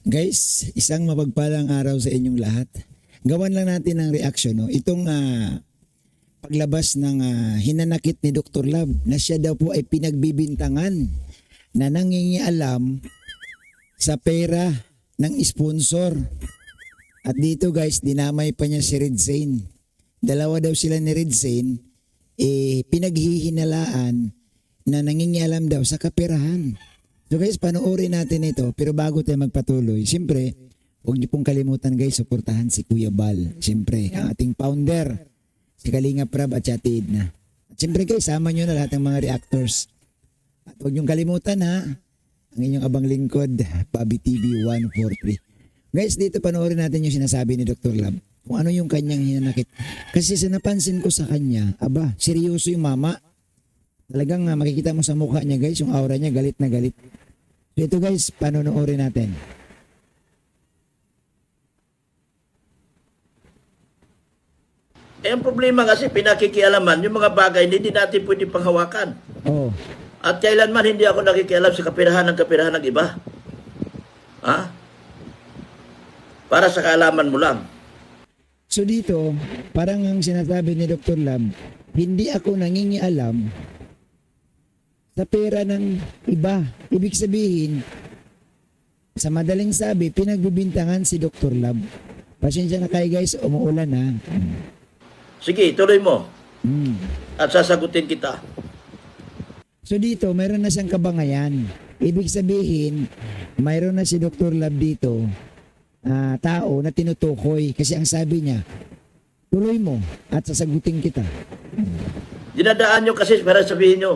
Guys, isang mapagpalang araw sa inyong lahat. Gawan lang natin ng reaction. No? Itong paglabas ng hinanakit ni Dr. Love na siya daw po ay pinagbibintangan na nangingialam sa pera ng sponsor. At dito guys, dinamay pa niya si Red Zane. Dalawa daw sila ni Red Zane, pinaghihinalaan na nangingialam daw sa kaperahan. So guys, panoorin natin ito. Pero bago tayo magpatuloy, siyempre, huwag niyo pong kalimutan guys, suportahan si Kuya Bal. Siyempre, ang ating founder, si Kalinga Prab at si Ate Edna. At siyempre guys, sama nyo na lahat ng mga reactors. At huwag niyong kalimutan ang inyong abang lingkod, Bobby TV 143. Guys, dito panoorin natin yung sinasabi ni Dr. Love. Kung ano yung kanyang hinanakit. Kasi sinapansin ko sa kanya, seryoso yung mama. Talagang makikita mo sa mukha niya guys, yung aura niya galit na galit. So ito guys, panonoorin natin. Ang problema kasi pinakikialaman yung mga bagay hindi natin pwede panghawakan. Oh. At kailanman hindi ako nakikialam sa kapirahan ng iba. Ha? Para sa kaalaman mo lang. So dito, parang ang sinasabi ni Dr. Love, hindi ako nangingialam sa pera ng iba. Ibig sabihin, sa madaling sabi, pinagbibintangan si Dr. Love. Pasensya na kayo guys, umuulan ha. Sige, tuloy mo. Hmm. At sasagutin kita. So dito, mayroon na siyang kabangayan. Ibig sabihin, mayroon na si Dr. Love dito, tao na tinutukoy. Kasi ang sabi niya, tuloy mo at sasagutin kita. Dinadaan nyo kasi para sabihin nyo.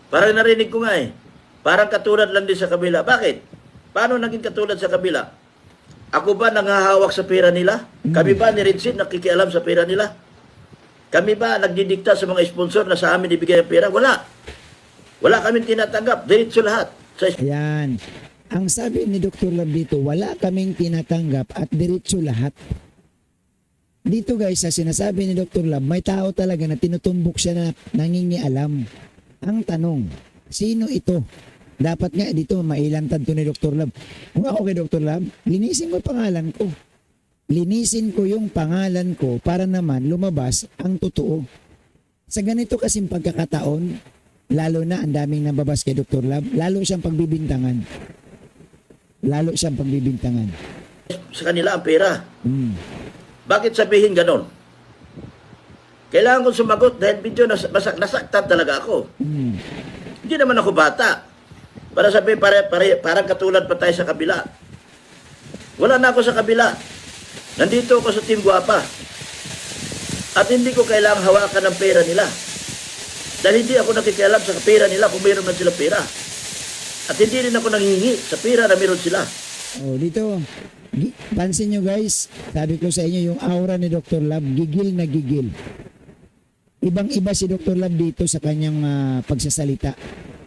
Parang narinig ko nga eh. Parang katulad lang din sa kabila. Bakit? Paano naging katulad sa kabila? Ako ba nanghahawak sa pera nila? Kami ba ni Rinsin nakikialam sa pera nila? Kami ba nagdidikta sa mga sponsor na sa amin ibigay ang pera? Wala. Wala kami tinatanggap. Diretso lahat. Ayan. Ang sabi ni Dr. Love dito, wala kaming tinatanggap at diretso lahat. Dito guys, sa sinasabi ni Dr. Love, may tao talaga na tinutumbok siya na nangingialam. Ang tanong, sino ito? Dapat nga dito mailantad to ni Dr. Love. Kung ako kay Dr. Love, linisin ko yung pangalan ko. Linisin ko yung pangalan ko para naman lumabas ang totoo. Sa ganito kasing pagkakataon, lalo na ang daming nababas kay Dr. Love, lalo siyang pagbibintangan. Lalo siyang pagbibintangan. Sa kanila ang pera. Bakit sabihin ganon? Kailangan kong sumagot dahil medyo nasaktan talaga ako. Hindi naman ako bata. Para sabihin, parang katulad pa tayo sa kabila. Wala na ako sa kabila. Nandito ako sa Team Guapa. At hindi ko kailangang hawakan ng pera nila. Dahil hindi ako nakikialam sa pera nila kung mayroon na sila pera. At hindi rin ako nanghihingi sa pera na mayroon sila. Oh, dito, pansin nyo guys, sabi ko sa inyo yung aura ni Dr. Love, gigil na gigil. Ibang-iba si Dr. Love dito sa kanyang pagsasalita.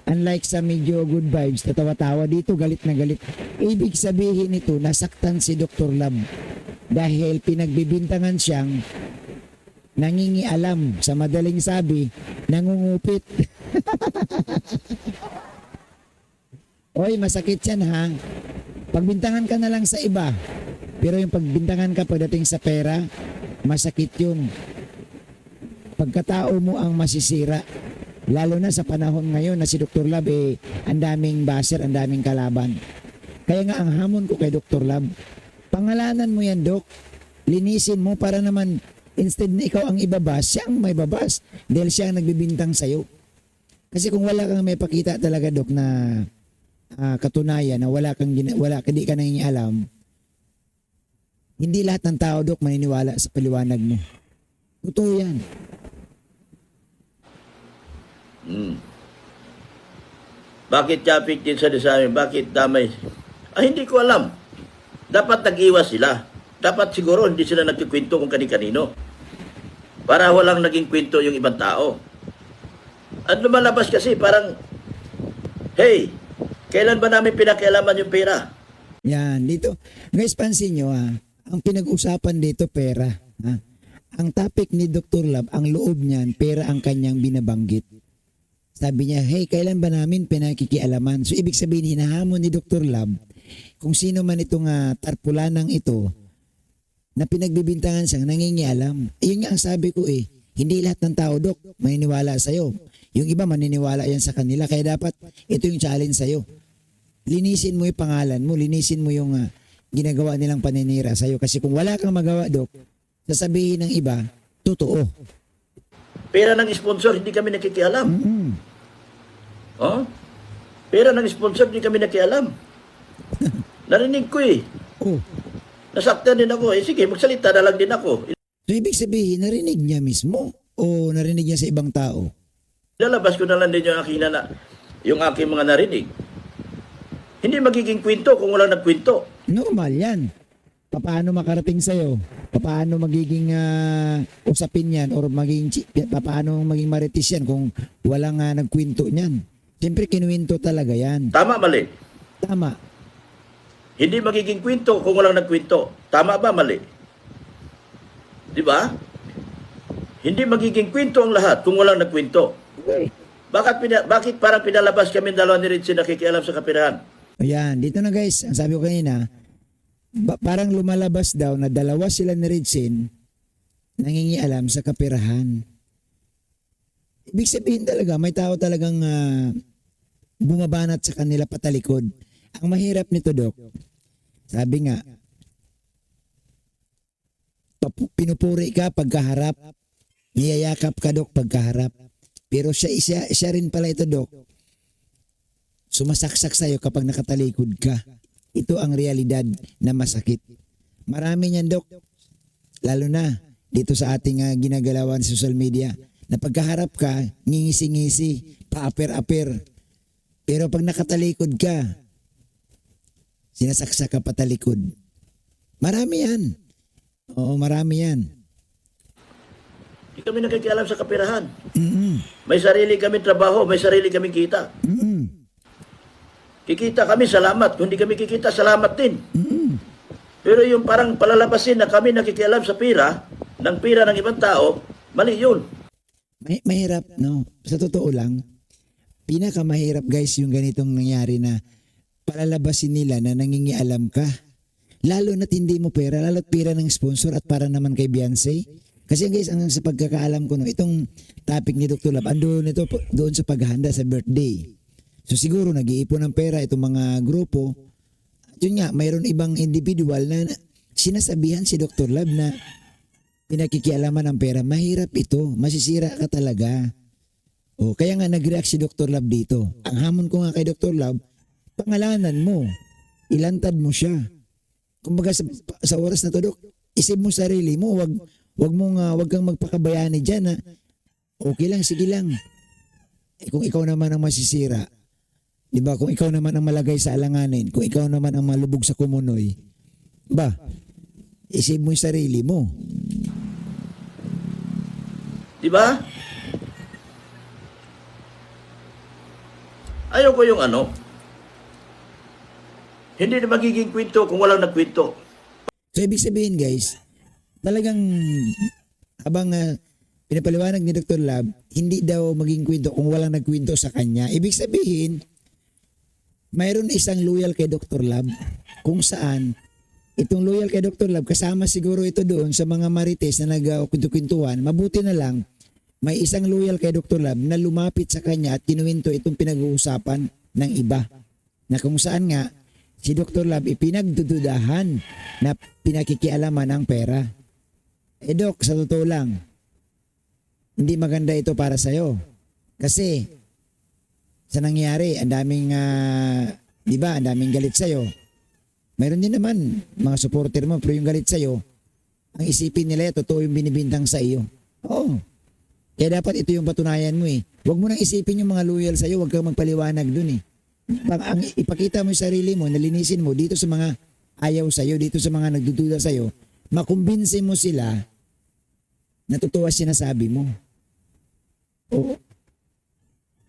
Unlike sa medyo good vibes, tatawa-tawa dito, galit na galit. Ibig sabihin nito, nasaktan si Dr. Love dahil pinagbibintangan siyang nangingialam. Sa madaling sabi, nangungupit. Oy, masakit yan ha. Pagbintangan ka na lang sa iba. Pero yung pagbintangan ka pagdating sa pera, masakit yun. Pagkatao mo ang masisira. Lalo na sa panahon ngayon na si Dr. Love ang daming baser, ang daming kalaban. Kaya nga ang hamon ko kay Dr. Love, pangalanan mo yan, Dok. Linisin mo para naman instead na ikaw ang ibabas, siya ang may babas. Dahil siya ang nagbibintang sa'yo. Kasi kung wala kang may pakita talaga, Dok, na katunayan na di ka nangingialam, hindi lahat ng tao, Dok, maniniwala sa paliwanag mo. Totoo yan. Bakit traffic din sa amin? Bakit damay? Hindi ko alam. Dapat nag-iwas sila. Dapat siguro hindi sila nagkikwento kung kani-kanino. Para walang naging kwento yung ibang tao. At lumalabas kasi parang, hey, kailan ba namin pinakialaman yung pera? Yan, dito. Guys, pansin nyo ang pinag-usapan dito pera. Ang topic ni Dr. Love, ang loob niyan, pera ang kanyang binabanggit. Sabi niya, hey, kailan ba namin pinakikialaman? So, ibig sabihin, hinahamon ni Dr. Love kung sino man itong tarpulanang ito na pinagbibintangan siyang nangingialam. Yun nga ang sabi ko hindi lahat ng tao, Dok, maniniwala sa'yo. Yung iba maniniwala yan sa kanila. Kaya dapat ito yung challenge sa'yo. Linisin mo yung pangalan mo, linisin mo yung ginagawa nilang paninira sa'yo. Kasi kung wala kang magawa, Dok, sasabihin ng iba, totoo. Pera ng sponsor, hindi kami nakikialam. Mm-mm. Oh? Pera ng sponsor, hindi kami nakialam. Narinig ko Oh. Nasaktan din ako. Sige, magsalita na lang din ako. So, ibig sabihin, narinig niya mismo o narinig niya sa ibang tao? Lalabas ko na lang din yung aking mga narinig. Hindi magiging kwento kung walang nagkwento. Normal yan. Paano makarating sa'yo? Paano magiging usapin yan or paano maging maritis yan kung walang nagkwento niyan? Siyempre, kinuwento talaga yan. Tama, mali. Tama. Hindi magiging kwento kung walang nagkwento. Tama ba, mali? Di ba? Hindi magiging kwento ang lahat kung walang nagkwento. Okay. Bakit parang pinalabas kami dalawa ni Ritzy nakikialam sa kapirahan? Ayan, dito na guys, ang sabi ko kanina, parang lumalabas daw na dalawa sila ni Ritzy nangingialam sa kapirahan. Ibig sabihin talaga, may tao talagang bumabanat sa kanila patalikod. Ang mahirap nito, Dok, sabi nga, pinupuri ka pagkaharap, niyayakap ka, Dok, pagkaharap. Pero siya rin pala ito, Dok, sumasaksak sa'yo kapag nakatalikod ka. Ito ang realidad na masakit. Marami niyan, Dok, lalo na dito sa ating ginagalawan sa social media, na pagkaharap ka, ngingisi-ngisi, paaper-aper. Pero pag nakatalikod ka, sinasaksak ka patalikod. Marami yan. Oo, marami yan. Hindi kami nakikialam sa kapirahan. Mm-mm. May sarili kami trabaho, may sarili kami kita. Mm-mm. Kikita kami, salamat. Kung hindi kami kikita, salamat din. Mm-mm. Pero yung parang palalabasin na kami nakikialam sa pira ng ibang tao, mali yun. Mahirap, no? Sa totoo lang, pinakamahirap guys yung ganitong nangyari na palalabasin nila na nangingialam ka. Lalo na't hindi mo pera, lalo't pera ng sponsor at para naman kay Beyonce. Kasi guys, ang sa pagkakaalam ko, no, itong topic ni Dr. Lab, ando nito doon sa paghahanda sa birthday. So siguro nag-iipon ng pera itong mga grupo. At yun nga, mayroon ibang individual na sinasabihan si Dr. Lab na pinakikialaman ng pera. Mahirap ito, masisira ka talaga. O, kaya nga nag-react si Dr. Lab dito. Ang hamon ko nga kay Dr. Lab, pangalanan mo, ilantad mo siya. Kumbaga sa oras na to, Dok, isip mo sarili mo, wag kang magpakabayani diyan na okay lang, sige lang. Kung ikaw naman ang masisira, 'di ba? Kung ikaw naman ang malagay sa alanganin, kung ikaw naman ang malubog sa kumunoy, ba? Isip mo 'yung sarili mo. 'Di ba? Ayaw ko yung hindi na magiging kwento kung walang nagkwento. So ibig sabihin guys, talagang habang pinapaliwanag ni Dr. Lab, hindi daw maging kwento kung walang nagkwento sa kanya. Ibig sabihin, mayroon isang loyal kay Dr. Lab kung saan itong loyal kay Dr. Lab, kasama siguro ito doon sa mga marites na nag-kwento-kwentuhan. Mabuti na lang, may isang loyal kay Dr. Lab na lumapit sa kanya at kinuwento itong pinag-uusapan ng iba. Na kung saan nga, si Dr. Lab ipinagdududahan na pinakikialaman ang pera. Dok, sa totoo lang, hindi maganda ito para sa'yo. Kasi, sa nangyari, ang daming, di ba, ang daming galit sa'yo. Mayroon din naman, mga supporter mo, pero yung galit sa'yo, ang isipin nila, totoo yung binibintang sa iyo. Oo. Kaya dapat ito yung patunayan mo eh. Huwag mo nang isipin yung mga loyal sa'yo, huwag kang magpaliwanag dun eh. Ang ipakita mo yung sarili mo, nalinisin mo dito sa mga ayaw sa'yo, dito sa mga nagdududa sa'yo, makumbinsin mo sila na totoo sinasabi mo. Oo.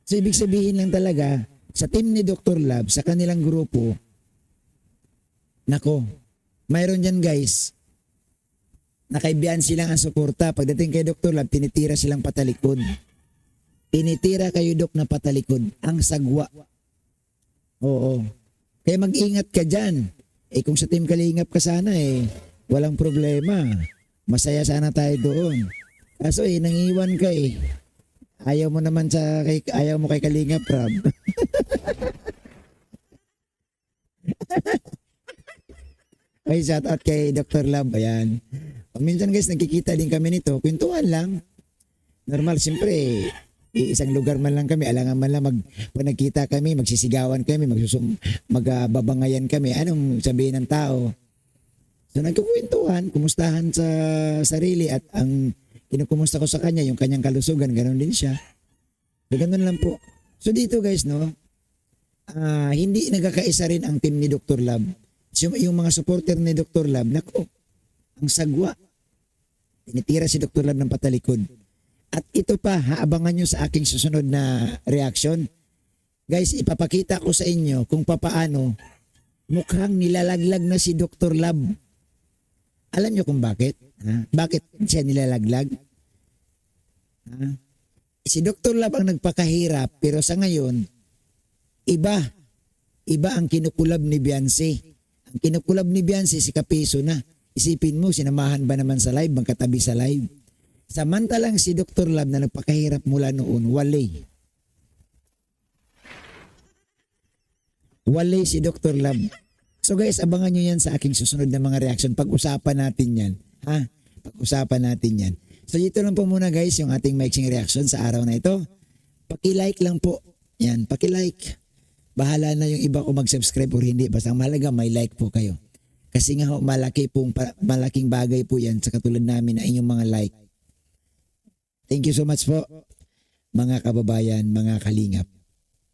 So ibig sabihin lang talaga, sa team ni Dr. Lab, sa kanilang grupo, nako, mayroon dyan guys, nakaibiyan silang ang suporta. Pagdating kay Dr. Lab, tinitira silang patalikod. Tinitira kayo, Dok, na patalikod. Ang sagwa. Oo. Kaya mag-ingat ka dyan. Kung sa Team Kalingap ka sana walang problema. Masaya sana tayo doon. Kaso nangiwan ka Ayaw mo naman ayaw mo kay Kalingap Rob. Ay, shout out kay Dr. Love. Ayan. Minsan guys, nagkikita din kami nito. Kwentuhan lang. Normal, siyempre, isang lugar man lang kami. Alangan man lang pag nagkita kami, magsisigawan kami, magbabangayan kami. Anong sabihin ng tao? So nagkukwentuhan, kumustahan sa sarili at ang kinukumusta ko sa kanya, yung kanyang kalusugan, ganoon din siya. So ganun lang po. So dito guys, no, hindi nagkakaisa rin ang team ni Dr. Love. So, yung mga supporter ni Dr. Love, nako, ang sagwa. Tinitira si Dr. Love ng patalikod. At ito pa, haabangan nyo sa aking susunod na reaction. Guys, ipapakita ko sa inyo kung papaano mukhang nilalaglag na si Dr. Love. Alam nyo kung bakit? Bakit siya nilalaglag? Si Dr. Love ang nagpakahirap, pero sa ngayon, iba ang kinukulab ni Beyonce. Ang kinukulab ni Beyonce si Kapiso na. Isipin mo, sinamahan ba naman sa live, magkatabi sa live? Samantalang si Dr. Love na nagpakahirap mula noon, wale si Dr. Love. So guys, abangan nyo yan sa aking susunod na mga reaction. Pag-usapan natin yan. Pag-usapan natin yan. So dito lang po muna guys, yung ating mixing reaction sa araw na ito. Paki-like lang po. Yan, paki-like. Bahala na yung iba kung mag-subscribe o hindi. Basta mahalaga may like po kayo. Kasi nga malaking bagay po yan sa katulad namin na inyong mga like. Thank you so much po mga kababayan, mga kalingap.